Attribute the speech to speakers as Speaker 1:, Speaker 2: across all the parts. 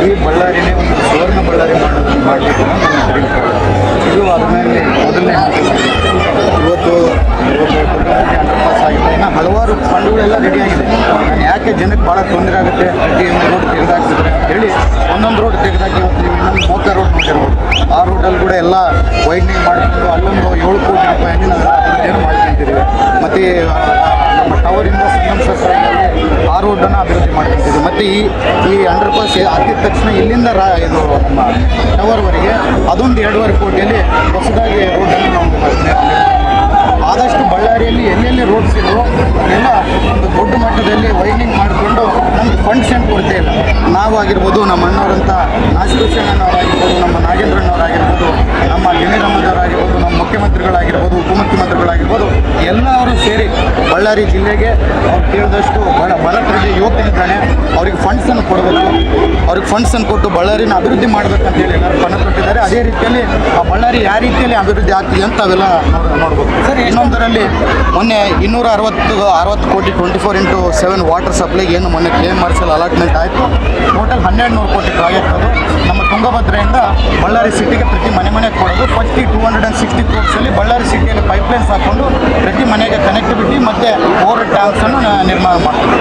Speaker 1: ಈ ಬಳ್ಳಾರಿನೇ ಒಂದು ಸುವರ್ಣ ಬಳ್ಳಾರಿ ಮಾಡಲಿಕ್ಕೆ ನಮ್ಮ ಡ್ರೀಮ್. ಇದು ಅದರಲ್ಲಿ ಮೊದಲನೇ ಇವತ್ತು ಅಂಡರ್ಪಾಸ್ ಆಗಿದೆ. ಇನ್ನು ಹಲವಾರು ಫಂಡ್ಗಳೆಲ್ಲ ರೆಡಿಯಾಗಿದೆ. ನಾನು ಯಾಕೆ ಜನಕ್ಕೆ ಭಾಳ ತೊಂದರೆ ಆಗುತ್ತೆ, ಪ್ರತಿಯೊಂದು ರೋಡ್ ತೆಗೆದಾಕ್ತಿದ್ರೆ ಅಂತೇಳಿ ಒಂದೊಂದು ರೋಡ್ ತೆಗೆದಾಕಿ ಇವತ್ತು ನೀವು ಇನ್ನೊಂದು ಮೋಕ ರೋಡ್ ನೋಡಿರ್ಬೋದು. ಆ ರೋಡಲ್ಲಿ ಕೂಡ ಎಲ್ಲ ವೈಡ್ನಿಂಗ್ ಮಾಡಿಕೊಂಡು ಅಲ್ಲೊಂದು 7 ಕೋಟಿ ರೂಪಾಯಿಯಲ್ಲಿ ನಾವು ಅಭಿವೃದ್ಧಿಯನ್ನು ಮಾಡ್ಕೊತಿದ್ದೀವಿ. ಮತ್ತು ನಮ್ಮ ಟವರಿಂದ ಸಂಗಮ ಸರ್ಕಾರದಲ್ಲಿ ಆ ರೋಡನ್ನು ಅಭಿವೃದ್ಧಿ ಮಾಡ್ಕೊತಿದ್ದೀವಿ. ಮತ್ತು ಈ ಅಂಡರ್ಪಾಸ್ ಹತ್ತಿದ ತಕ್ಷಣ ಇಲ್ಲಿಂದ ಇದು ನಮ್ಮ ಟವರ್ವರೆಗೆ ಅದೊಂದು 2.5 ಕೋಟಿಯಲ್ಲಿ ಹೊಸದಾಗಿ ರೋಡನ್ನು ನಾವು ಆದಷ್ಟು ಬಳ್ಳಾರಿಯಲ್ಲಿ ಎಲ್ಲೆಲ್ಲಿ ರೋಡ್ಸ್ ಇಲ್ಲವೋ ಎಲ್ಲ ಒಂದು ದೊಡ್ಡ ಮಟ್ಟದಲ್ಲಿ ವೈಡ್ನಿಂಗ್ ಮಾಡಿಕೊಂಡು ನಮ್ಗೆ ಫಂಡ್ಸ್ ಏನು ಕೊಡ್ತೇ ಇಲ್ಲ. ನಾವಾಗಿರ್ಬೋದು, ನಮ್ಮ ಅಣ್ಣವರಂಥ ನಾಗೇಂದ್ರಣ್ಣವರಾಗಿರ್ಬೋದು, ನಮ್ಮ ನಾಗೇಂದ್ರಣ್ಣವರಾಗಿರ್ಬೋದು, ನಮ್ಮ ಗಿಣಿರಮ್ಮನವರಾಗಿರ್ಬೋದು, ನಮ್ಮ ಮುಖ್ಯಮಂತ್ರಿಗಳಾಗಿರ್ಬೋದು, ಉಪಮುಖ್ಯಮಂತ್ರಿಗಳಾಗಿರ್ಬೋದು, ಎಲ್ಲರೂ ಸೇರಿ ಬಳ್ಳಾರಿ ಜಿಲ್ಲೆಗೆ ಅವ್ರು ಕೇಳಿದಷ್ಟು ಬಲಪ್ರಜೆ ಯುವಕನಿದ್ದಾನೆ, ಅವ್ರಿಗೆ ಫಂಡ್ಸನ್ನು ಕೊಡಬೇಕು. ಅವ್ರಿಗೆ ಫಂಡ್ಸನ್ನು ಕೊಟ್ಟು ಬಳ್ಳಾರಿನ ಅಭಿವೃದ್ಧಿ ಮಾಡಬೇಕಂತೇಳಿ ಎಲ್ಲರೂ ಪಣ ಕೊಟ್ಟಿದ್ದಾರೆ. ಅದೇ ರೀತಿಯಲ್ಲಿ ಆ ಬಳ್ಳಾರಿ ಯಾವ ರೀತಿಯಲ್ಲಿ ಅಭಿವೃದ್ಧಿ ಆಗ್ತಿದೆ ಅಂತ ಅವೆಲ್ಲ ನೋಡ್ಬೋದು. ಸರ್, ಇನ್ನೊಂದರಲ್ಲಿ ಮೊನ್ನೆ 260 ಕೋಟಿ 24x7 ವಾಟರ್ ಸಪ್ಲೈಗೆ ಏನು ಮೊನ್ನೆ KMRCL ಅಲಾಟ್ಮೆಂಟ್ ಆಯಿತು. ಟೋಟಲ್ 1200 ಕೋಟಿ ಪ್ರಾಜೆಕ್ಟ್ ಅದು ನಮ್ಮ ತುಂಗಭದ್ರೆಯಿಂದ ಬಳ್ಳಾರಿ ಸಿಟಿಗೆ ಪ್ರತಿ ಮನೆಗೆ ಕೊಡೋದು. ಫಸ್ಟ್ 260 ಕ್ರೋರ್ಸಲ್ಲಿ ಬಳ್ಳಾರಿ ಸಿಟಿಯಲ್ಲಿ ಪೈಪ್ಲೈನ್ಸ್ ಹಾಕ್ಕೊಂಡು ಪ್ರತಿ ಮನೆಗೆ ಕನೆಕ್ಟಿವಿಟಿ ಮತ್ತು ಓವರ್ ಟ್ಯಾಂಕ್ಸನ್ನು ನಿರ್ಮಾಣ ಮಾಡ್ತೀವಿ.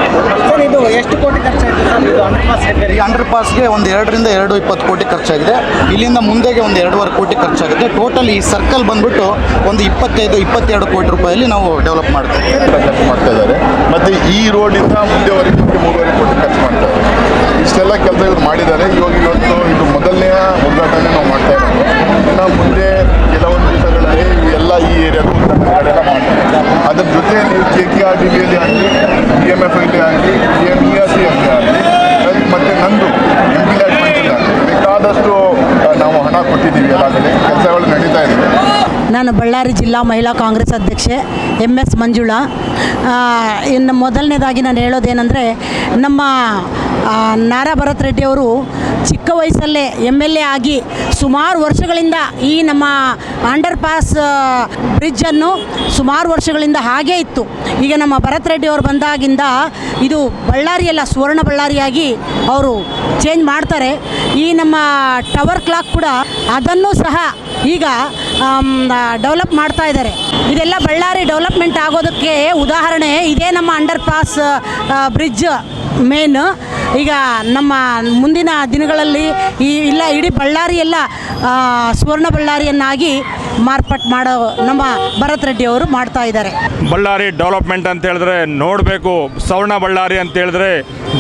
Speaker 2: ಸರ್, ಇದು ಎಷ್ಟು ಕೋಟಿ ಖರ್ಚಾಯಿತು ಸರ್ ಇದು ಅಂಡರ್ಪಾಸ್?
Speaker 1: ಈ ಅಂಡರ್ಪಾಸ್ಗೆ ಒಂದು 2ರಿಂದ 2.20 ಕೋಟಿ ಖರ್ಚಾಗಿದೆ. ಇಲ್ಲಿಂದ ಮುಂದೆಗೆ ಒಂದು 2.5 ಕೋಟಿ ಖರ್ಚಾಗುತ್ತೆ. ಟೋಟಲ್ ಈ ಸರ್ಕಲ್ ಬಂದ್ಬಿಟ್ಟು ಒಂದು 22 ಕೋಟಿ ರೂಪಾಯಲ್ಲಿ ನಾವು ಡೆವಲಪ್ ಮಾಡ್ತೀವಿ.
Speaker 3: ಖರ್ಚು ಮಾಡ್ತಾ ಇದ್ದಾರೆ. ಮತ್ತು ಈ ರೋಡಿಂದ ಮುಂದೆವರೆಗೆ 3.5 ಕೋಟಿ ಖರ್ಚು ಮಾಡ್ತಾರೆ. ಇಷ್ಟೆಲ್ಲ ಕೆಲಸಗಳು ಮಾಡಿದ್ದಾರೆ. ಇವತ್ತು ಇದು ಮೊದಲನೆಯ ಉದ್ಘಾಟನೆ ನಾವು ಮಾಡ್ತಾ ಇರೋದು. ಇನ್ನು ಮುಂದೆ ಕೆಲವೊಂದು ದಿವಸಗಳಲ್ಲಿ ಎಲ್ಲ ಈ ಏರಿಯಾದ ಉದ್ಘಾಟನೆಗಳೆಲ್ಲ ಮಾಡ್ತಾರೆ. ಅದ್ರ ಜೊತೆ ನೀವು KKRDBಯಲ್ಲಿ ಆಗಲಿ, DMFಲ್ಲಿ ಆಗಲಿ, DMERC ಅಲ್ಲಿ ಆಗಲಿ, ಮತ್ತು ನಂದು ಎಂಪ್ಲಾಯ್ಮೆಂಟ್ ಆಗಲಿ ಬೇಕಾದಷ್ಟು ನಾವು ಹಣ ಕೊಟ್ಟಿದ್ದೀವಿ. ಎಲ್ಲಾಗಲೇ ಕೆಲಸಗಳು ನಡೀತಾ ಇದ್ದಾವೆ.
Speaker 4: ನಾನು ಬಳ್ಳಾರಿ ಜಿಲ್ಲಾ ಮಹಿಳಾ ಕಾಂಗ್ರೆಸ್ ಅಧ್ಯಕ್ಷೆ MS ಮಂಜುಳಾ. ಇನ್ನು ಮೊದಲನೇದಾಗಿ ನಾನು ಹೇಳೋದೇನೆಂದರೆ, ನಮ್ಮ ನಾರಾ ಭರತ್ ರೆಡ್ಡಿಯವರು ಚಿಕ್ಕ ವಯಸ್ಸಲ್ಲೇ MLA ಆಗಿ ಸುಮಾರು ವರ್ಷಗಳಿಂದ ಈ ನಮ್ಮ ಅಂಡರ್ಪಾಸ್ ಬ್ರಿಡ್ಜನ್ನು ಸುಮಾರು ವರ್ಷಗಳಿಂದ ಹಾಗೇ ಇತ್ತು. ಈಗ ನಮ್ಮ ಭರತ್ ರೆಡ್ಡಿಯವರು ಬಂದಾಗಿಂದ ಇದು ಬಳ್ಳಾರಿಯಲ್ಲ ಸುವರ್ಣ ಬಳ್ಳಾರಿಯಾಗಿ ಅವರು ಚೇಂಜ್ ಮಾಡ್ತಾರೆ. ಈ ನಮ್ಮ ಟವರ್ ಕ್ಲಾಕ್ ಕೂಡ ಅದನ್ನು ಸಹ ಈಗ ಡೆವಲಪ್ ಮಾಡ್ತಾ ಇದ್ದಾರೆ. ಇದೆಲ್ಲ ಬಳ್ಳಾರಿ ಡೆವಲಪ್ಮೆಂಟ್ ಆಗೋದಕ್ಕೆ ಉದಾಹರಣೆ ಇದೇ ನಮ್ಮ ಅಂಡರ್ಪಾಸ್ ಬ್ರಿಡ್ಜ್ ಮೇನ್. ಈಗ ನಮ್ಮ ಮುಂದಿನ ದಿನಗಳಲ್ಲಿ ಇಡೀ ಬಳ್ಳಾರಿ ಎಲ್ಲ ಸುವರ್ಣ ಬಳ್ಳಾರಿಯನ್ನಾಗಿ ಮಾರ್ಪಾಟು ಮಾಡೋ ನಮ್ಮ ಭರತ್ ರೆಡ್ಡಿ ಅವರು ಮಾಡ್ತಾ ಇದ್ದಾರೆ.
Speaker 5: ಬಳ್ಳಾರಿ ಡೆವಲಪ್ಮೆಂಟ್ ಅಂತ ಹೇಳಿದ್ರೆ ನೋಡಬೇಕು. ಸುವರ್ಣ ಬಳ್ಳಾರಿ ಅಂತ ಹೇಳಿದ್ರೆ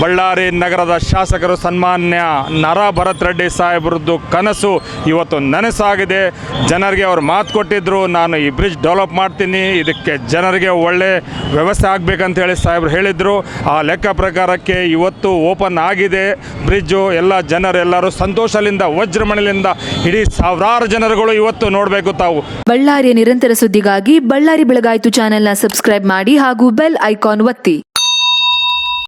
Speaker 5: ಬಳ್ಳಾರಿ ನಗರದ ಶಾಸಕರು ಸನ್ಮಾನ್ಯ ನಾರಾ ಭರತ್ ರೆಡ್ಡಿ ಸಾಹೇಬ್ರದ್ದು ಕನಸು ಇವತ್ತು ನನಸಾಗಿದೆ. ಜನರಿಗೆ ಅವರು ಮಾತು ಕೊಟ್ಟಿದ್ದರು, ನಾನು ಈ ಬ್ರಿಡ್ಜ್ ಡೆವಲಪ್ ಮಾಡ್ತೀನಿ, ಇದಕ್ಕೆ ಜನರಿಗೆ ಒಳ್ಳೆ ವ್ಯವಸ್ಥೆ ಆಗಬೇಕಂತ ಹೇಳಿ ಸಾಹೇಬ್ರು ಹೇಳಿದರು. ಆ ಲೆಕ್ಕ ಪ್ರಕಾರಕ್ಕೆ ಇವತ್ತು ಓಪನ್ ಆಗಿದೆ ಬ್ರಿಡ್ಜು. ಎಲ್ಲ ಜನರೆಲ್ಲರೂ ಸಂತೋಷದಿಂದ ವಜ್ರಮಣಿಲಿಂದ ಇಡೀ ಸಾವಿರಾರು ಜನರುಗಳು ಇವತ್ತು ನೋಡಬೇಕು ತಾವು.
Speaker 6: ಬಳ್ಳಾರಿಯ ನಿರಂತರ ಸುದ್ದಿಗಾಗಿ ಬಳ್ಳಾರಿ ಬೆಳಗಾಯಿತು ಚಾನೆಲ್ನ ಸಬ್ಸ್ಕ್ರೈಬ್ ಮಾಡಿ ಹಾಗೂ ಬೆಲ್ ಐಕಾನ್ ಒತ್ತಿ.